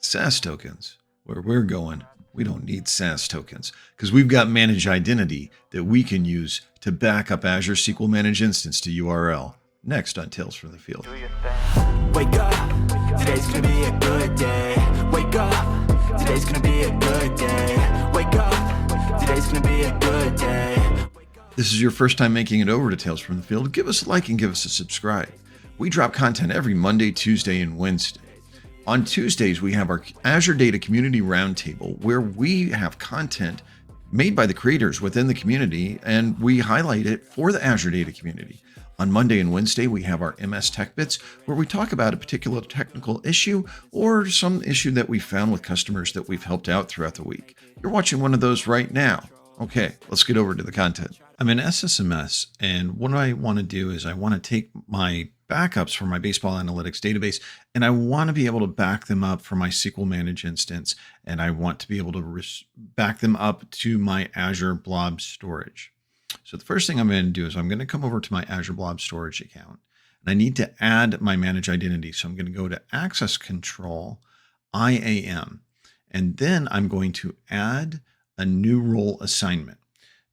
SAS tokens. Where we're going, we don't need SAS tokens because we've got managed identity that we can use to back up Azure SQL Managed Instance to URL. Next on Tales from the Field. Wake up, today's gonna be a good day. Wake up, today's gonna be a good day. Wake up, today's gonna be a good day. This is your first time making it over to Tales from the Field. Give us a like and give us a subscribe. We drop content every Monday, Tuesday, and Wednesday. On Tuesdays, we have our Azure Data Community Roundtable, where we have content made by the creators within the community, and we highlight it for the Azure Data community. On Monday and Wednesday, we have our MS Tech Bits, where we talk about a particular technical issue or some issue that we found with customers that we've helped out throughout the week. You're watching one of those right now. Okay, let's get over to the content. I'm in SSMS, and what I want to do is I want to take my backups from my baseball analytics database, and I want to be able to back them up for my SQL Managed Instance, and I want to be able to back them up to my Azure Blob storage. So the first thing I'm going to do is I'm going to come over to my Azure Blob storage account, and I need to add my managed identity. So I'm going to go to Access Control, IAM, and then I'm going to add a new role assignment.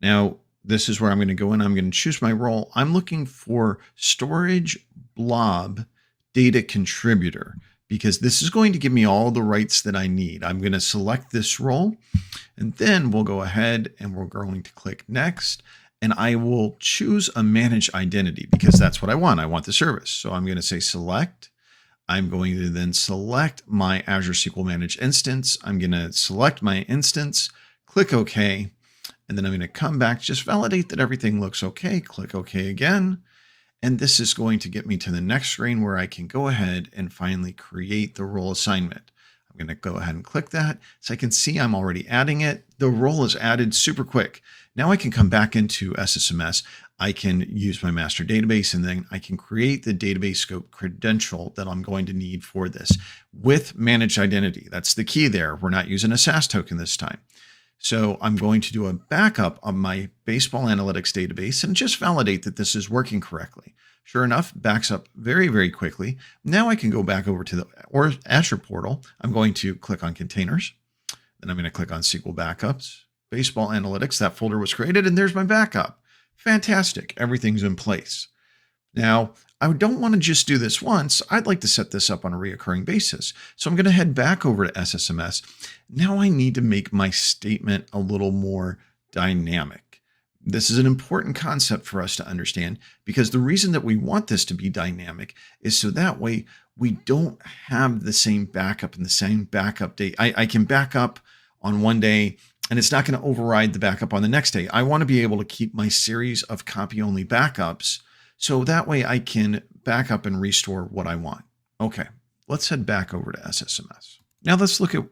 Now, this is where I'm going to go in. I'm going to choose my role. I'm looking for Storage Blob Data Contributor because this is going to give me all the rights that I need. I'm going to select this role, and then we'll go ahead and we're going to click Next, and I will choose a managed identity because that's what I want. I want the service. So I'm going to say Select. I'm going to then select my Azure SQL Managed Instance. I'm going to select my instance, click OK. And then I'm going to come back, just validate that everything looks okay, click OK again. And this is going to get me to the next screen where I can go ahead and finally create the role assignment. I'm going to go ahead and click that. So I can see I'm already adding it. The role is added super quick. Now I can come back into SSMS. I can use my master database, and then I can create the database scope credential that I'm going to need for this with managed identity. That's the key there. We're not using a SAS token this time. So I'm going to do a backup of my baseball analytics database and just validate that this is working correctly. Sure enough, backs up very, very quickly. Now I can go back over to the Azure portal. I'm going to click on containers. Then I'm going to click on SQL backups, baseball analytics. That folder was created, and there's my backup. Fantastic. Everything's in place. Now, I don't want to just do this once. I'd like to set this up on a reoccurring basis. So I'm going to head back over to SSMS. Now I need to make my statement a little more dynamic. This is an important concept for us to understand because the reason that we want this to be dynamic is so that way we don't have the same backup and the same backup date. I can back up on one day and it's not going to override the backup on the next day. I want to be able to keep my series of copy-only backups so that way I can back up and restore what I want. Okay, let's head back over to SSMS. Now let's look at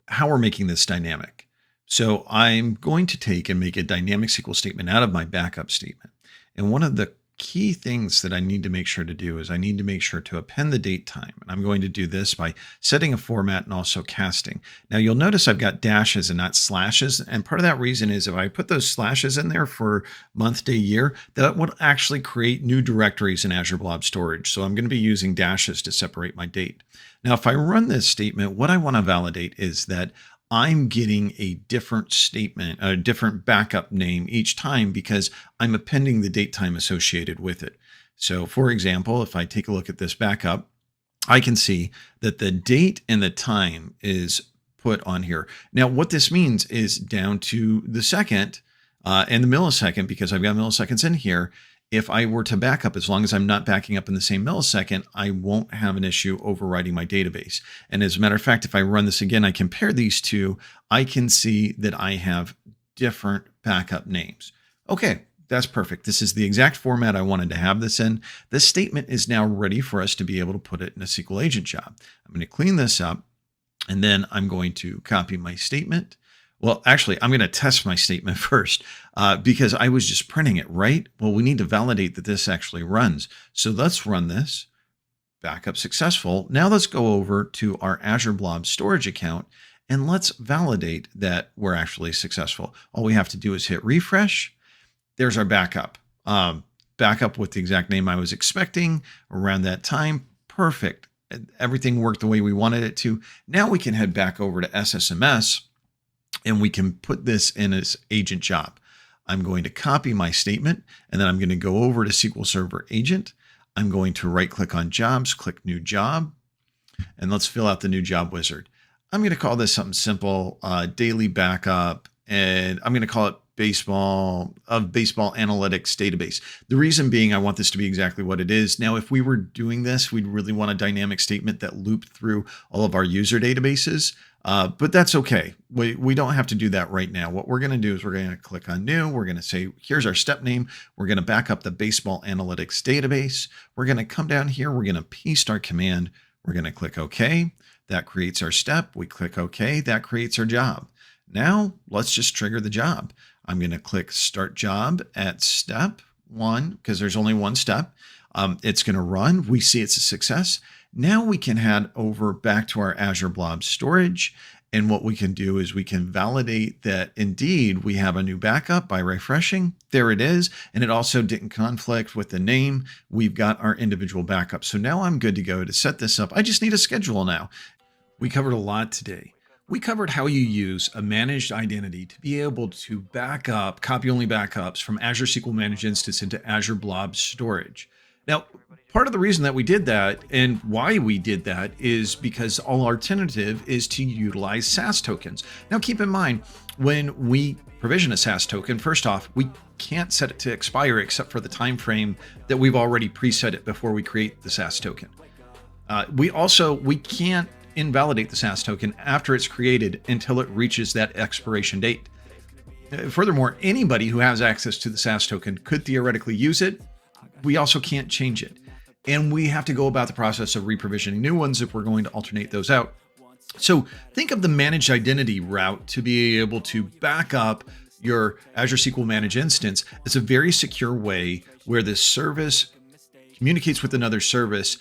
how we're making this dynamic. So I'm going to take and make a dynamic SQL statement out of my backup statement. And one of the key things that I need to make sure to do is I need to make sure to append the date time. And I'm going to do this by setting a format and also casting. Now you'll notice I've got dashes and not slashes. And part of that reason is if I put those slashes in there for month, day, year, that would actually create new directories in Azure Blob Storage. So I'm going to be using dashes to separate my date. Now, if I run this statement, what I want to validate is that I'm getting a different statement, a different backup name each time because I'm appending the date time associated with it. So for example, if I take a look at this backup, I can see that the date and the time is put on here. Now, what this means is down to the second and the millisecond, because I've got milliseconds in here. If I were to back up, as long as I'm not backing up in the same millisecond, I won't have an issue overwriting my database. And as a matter of fact, if I run this again, I compare these two, I can see that I have different backup names. Okay, that's perfect. This is the exact format I wanted to have this in. This statement is now ready for us to be able to put it in a SQL agent job. I'm going to clean this up, and then I'm going to copy my statement. Well, actually, I'm going to test my statement first because I was just printing it, right? Well, we need to validate that this actually runs. So let's run this. Backup successful. Now let's go over to our Azure Blob storage account and let's validate that we're actually successful. All we have to do is hit refresh. There's our backup. Backup with the exact name I was expecting around that time. Perfect. everything worked the way we wanted it to. Now we can head back over to SSMS and we can put this in as agent job. I'm going to copy my statement, and then I'm going to go over to SQL Server Agent. I'm going to right click on jobs, click new job, and let's fill out the new job wizard. I'm going to call this something simple, daily backup, and I'm going to call it baseball analytics database. The reason being I want this to be exactly what it is. Now, if we were doing this, we'd really want a dynamic statement that looped through all of our user databases, but that's okay. We don't have to do that right now. What we're going to do is we're going to click on new. We're going to say, here's our step name. We're going to back up the baseball analytics database. We're going to come down here. We're going to paste our command. We're going to click OK. That creates our step. We click OK. That creates our job. Now let's just trigger the job. I'm going to click start job at step 1 because there's only one step. It's going to run. We see it's a success. Now we can head over back to our Azure Blob storage. And what we can do is we can validate that indeed we have a new backup by refreshing. There it is. And it also didn't conflict with the name. We've got our individual backup. So now I'm good to go to set this up. I just need a schedule now. We covered a lot today. We covered how you use a managed identity to be able to back up copy-only backups from Azure SQL Managed Instance into Azure Blob storage. Now, part of the reason that we did that and why we did that is because our alternative is to utilize SAS tokens. Now, keep in mind, when we provision a SAS token, first off, we can't set it to expire except for the time frame that we've already preset it before we create the SAS token. We can't invalidate the SAS token after it's created until it reaches that expiration date. Furthermore, anybody who has access to the SAS token could theoretically use it. We also can't change it. And we have to go about the process of reprovisioning new ones if we're going to alternate those out. So think of the managed identity route to be able to back up your Azure SQL Managed Instance as a very secure way where this service communicates with another service.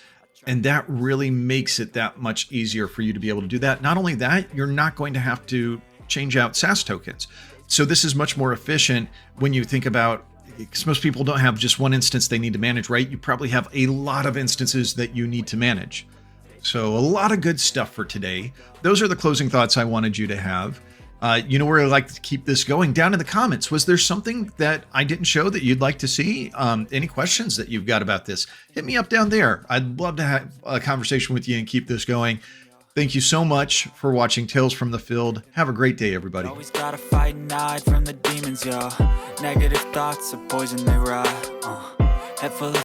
And that really makes it that much easier for you to be able to do that. Not only that, you're not going to have to change out SAS tokens. So this is much more efficient when you think about, because most people don't have just one instance they need to manage, right? You probably have a lot of instances that you need to manage. So a lot of good stuff for today. Those are the closing thoughts I wanted you to have. You know where I'd like to keep this going? Down in the comments. Was there something that I didn't show that you'd like to see? Any questions that you've got about this? Hit me up down there. I'd love to have a conversation with you and keep this going. Thank you so much for watching Tales from the Field. Have a great day, everybody. Always gotta fight and hide from the demons, yo. Negative thoughts are poison, they rot. Head full of